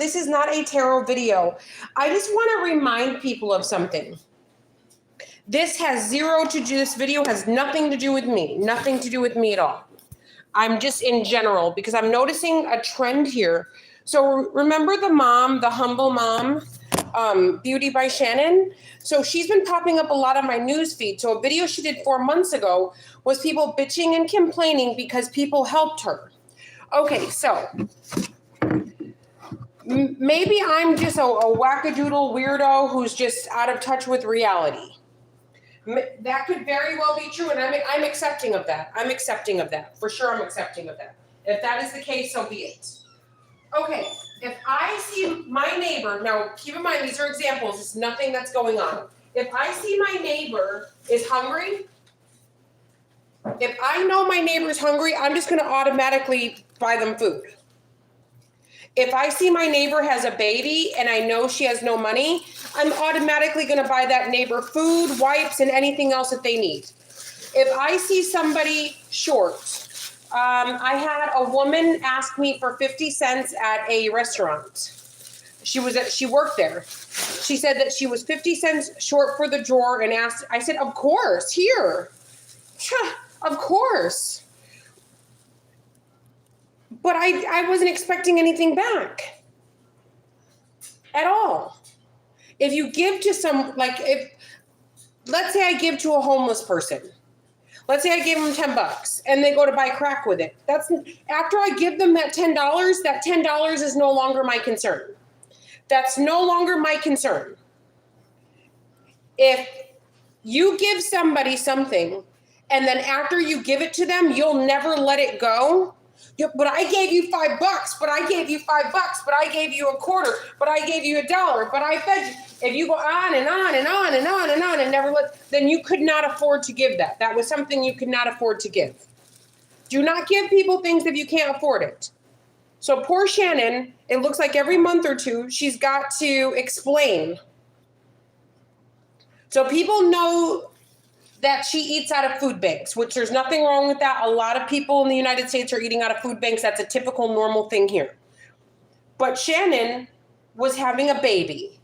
This is not a tarot video. I just want to remind people of something. This has zero to do, this video has nothing to do with me, nothing to do with me at all. I'm just in general, because I'm noticing a trend here. So remember the mom, the humble mom, Beauty by Shannon? So she's been popping up a lot on my news feed. So a video she did 4 months ago was people bitching and complaining because people helped her. Okay, so maybe I'm just a wackadoodle weirdo who's just out of touch with reality. That could very well be true, and I'm accepting of that. I'm accepting of that. For sure, I'm accepting of that. If that is the case, so be it. Okay, if I see my neighbor, now keep in mind, these are examples. It's nothing that's going on. If I see my neighbor is hungry, if I know my neighbor's hungry, I'm just going to automatically buy them food. If I see my neighbor has a baby and I know she has no money, I'm automatically going to buy that neighbor food, wipes, and anything else that they need. If I see somebody short, I had a woman ask me for 50 cents at a restaurant. She worked there. She said that she was 50 cents short for the drawer and asked, I said, of course, here. Of course. But I wasn't expecting anything back at all. If you give to let's say I give to a homeless person. Let's say I give them $10 and they go to buy crack with it. After I give them that $10, that $10 is no longer my concern. That's no longer my concern. If you give somebody something and then after you give it to them, you'll never let it go. But I gave you $5, but I gave you $5, but I gave you a quarter, but I gave you $1, but I fed you. If you go on and on and on and on and on and never then you could not afford to give that. That was something you could not afford to give. Do not give people things if you can't afford it. So poor Shannon, it looks like every month or two, she's got to explain. So people know that she eats out of food banks, which there's nothing wrong with that. A lot of people in the United States are eating out of food banks. That's a typical normal thing here. But Shannon was having a baby.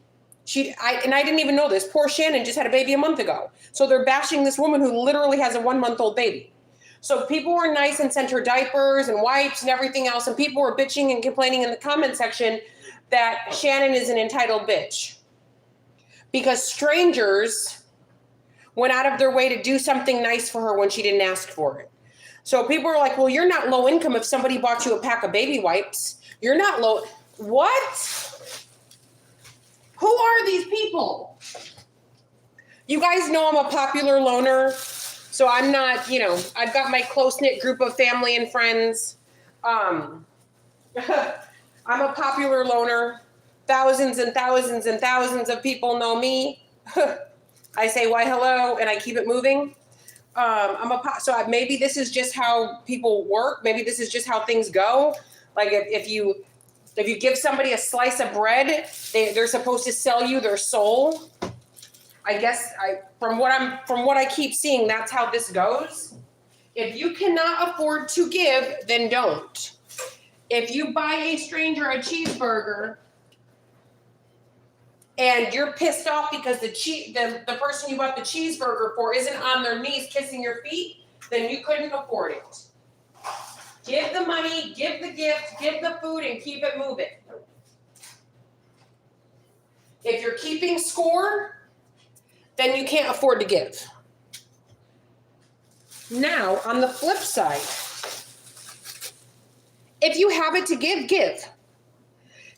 I didn't even know this. Poor Shannon just had a baby a month ago. So they're bashing this woman who literally has a 1-month-old baby. So people were nice and sent her diapers and wipes and everything else. And people were bitching and complaining in the comment section that Shannon is an entitled bitch. Because strangers went out of their way to do something nice for her when she didn't ask for it. So people are like, well, you're not low income if somebody bought you a pack of baby wipes. You're not low. What? Who are these people? You guys know I'm a popular loner. So I'm not, I've got my close-knit group of family and friends. I'm a popular loner. Thousands and thousands and thousands of people know me. I say, why, hello, and I keep it moving. So maybe this is just how people work. Maybe this is just how things go. Like if you give somebody a slice of bread, they're supposed to sell you their soul. I guess from what I keep seeing, that's how this goes. If you cannot afford to give, then don't. If you buy a stranger a cheeseburger and you're pissed off because the person you bought the cheeseburger for isn't on their knees kissing your feet, then you couldn't afford it. Give the money, give the gift, give the food, and keep it moving. If you're keeping score, then you can't afford to give. Now, on the flip side, if you have it to give, give.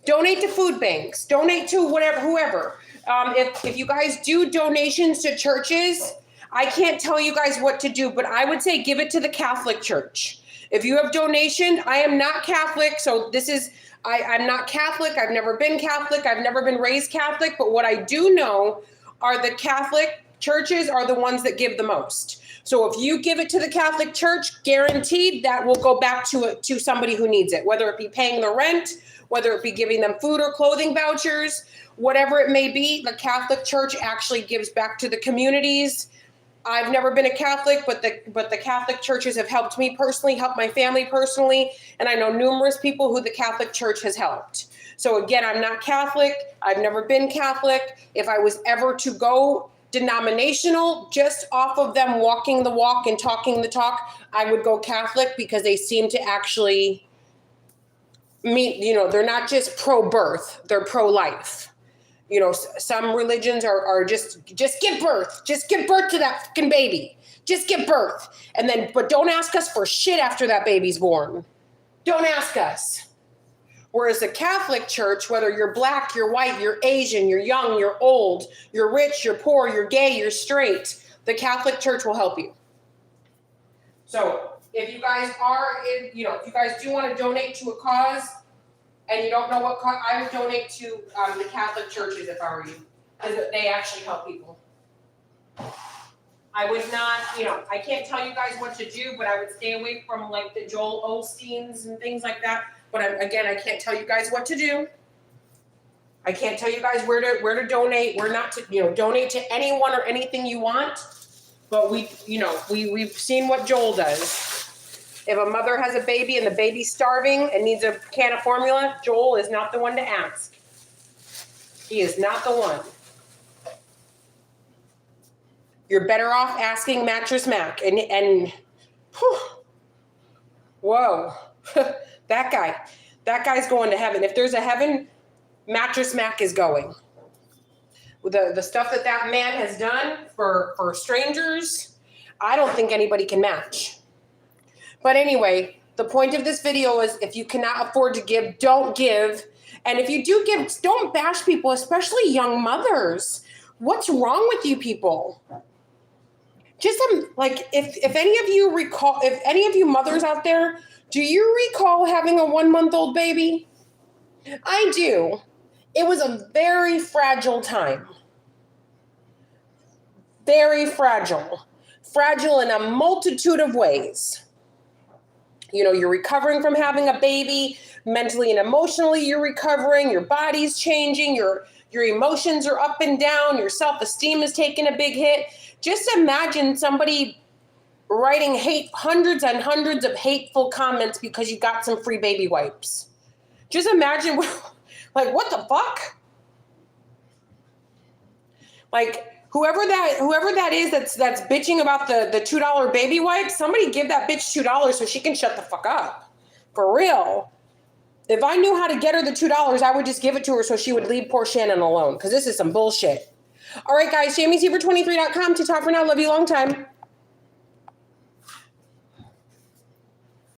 Donate to food banks. Donate to whoever. If you guys do donations to churches, I can't tell you guys what to do, but I would say give it to the Catholic Church. If you have donation, I am not Catholic, so I'm not Catholic. I've never been Catholic. I've never been raised Catholic, but what I do know are the Catholic churches are the ones that give the most. So if you give it to the Catholic Church, guaranteed that will go back to somebody who needs it, whether it be paying the rent, whether it be giving them food or clothing vouchers, whatever it may be, the Catholic Church actually gives back to the communities. I've never been a Catholic, but the Catholic churches have helped me personally, helped my family personally, and I know numerous people who the Catholic Church has helped. So again, I'm not Catholic. I've never been Catholic. If I was ever to go denominational, just off of them walking the walk and talking the talk, I would go Catholic because they seem to actually they're not just pro-birth, they're pro-life. Some religions are just give birth. Just give birth to that fucking baby. Just give birth. But don't ask us for shit after that baby's born. Don't ask us. Whereas the Catholic Church, whether you're black, you're white, you're Asian, you're young, you're old, you're rich, you're poor, you're gay, you're straight, the Catholic Church will help you. So if you guys if you guys do want to donate to a cause and you don't know what cause, I would donate to the Catholic churches if I were you, because they actually help people. I would not, I can't tell you guys what to do, but I would stay away from like the Joel Osteens and things like that. But I can't tell you guys what to do. I can't tell you guys where to donate. We're not to, donate to anyone or anything you want. But we've seen what Joel does. If a mother has a baby and the baby's starving and needs a can of formula, Joel is not the one to ask. He is not the one. You're better off asking Mattress Mac and whoa. That guy's going to heaven. If there's a heaven, Mattress Mac is going. The stuff that man has done for strangers, I don't think anybody can match. But anyway, the point of this video is if you cannot afford to give, don't give. And if you do give, don't bash people, especially young mothers. What's wrong with you people? Just if any of you recall, if any of you mothers out there, do you recall having a 1-month-old baby? I do. It was a very fragile time. Very fragile. Fragile in a multitude of ways. You're recovering from having a baby. Mentally and emotionally, you're recovering. Your body's changing. Your emotions are up and down. Your self-esteem is taking a big hit. Just imagine somebody writing hundreds and hundreds of hateful comments because you got some free baby wipes. Just imagine, what the fuck? Whoever that is that's bitching about the $2 baby wipes, somebody give that bitch $2 so she can shut the fuck up. For real. If I knew how to get her the $2, I would just give it to her so she would leave poor Shannon alone, because this is some bullshit. All right, guys, JamieSeaver23.com. To talk for now. Love you long time.